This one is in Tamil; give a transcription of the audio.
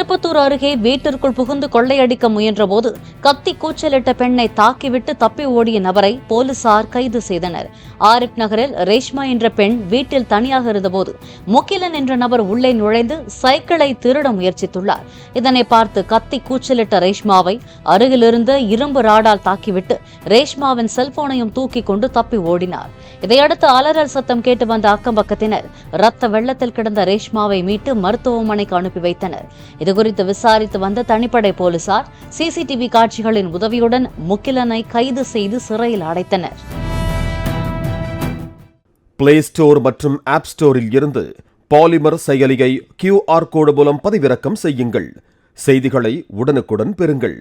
திருப்பத்தூர் அருகே வீட்டிற்குள் புகுந்து கொள்ளையடிக்க முயன்றபோது கத்தி கூச்சலிட்ட பெண்ணை தாக்கிவிட்டு தப்பி ஓடிய நபரை போலீசார் கைது செய்தனர். ஆரிப் நகரில் ரேஷ்மா என்ற பெண் வீட்டில் தனியாக இருந்தபோது முகிலன் என்ற நபர் உள்ளே நுழைந்து சைக்கிளை திருட முயற்சித்துள்ளார். இதனை பார்த்து கத்தி கூச்சலிட்ட ரேஷ்மாவை அருகிலிருந்த இரும்பு ராடால் தாக்கிவிட்டு ரேஷ்மாவின் செல்போனையும் தூக்கி கொண்டு தப்பி ஓடினார். இதையடுத்து அலறல் சத்தம் கேட்டு வந்த அக்கம்பக்கத்தினர் ரத்த வெள்ளத்தில் கிடந்த ரேஷ்மாவை மீட்டு மருத்துவமனைக்கு அனுப்பி வைத்தனர். இதுகுறித்து விசாரித்து வந்த தனிப்படை போலீசார் சிசிடிவி காட்சிகளின் உதவியுடன் முகிலனை கைது செய்து சிறையில் அடைத்தனர். பிளே ஸ்டோர் மற்றும் ஆப் ஸ்டோரில் இருந்து பாலிமர் செயலியை QR கோடு மூலம் பதிவிறக்கம் செய்யுங்கள். செய்திகளை உடனுக்குடன் பெறுங்கள்.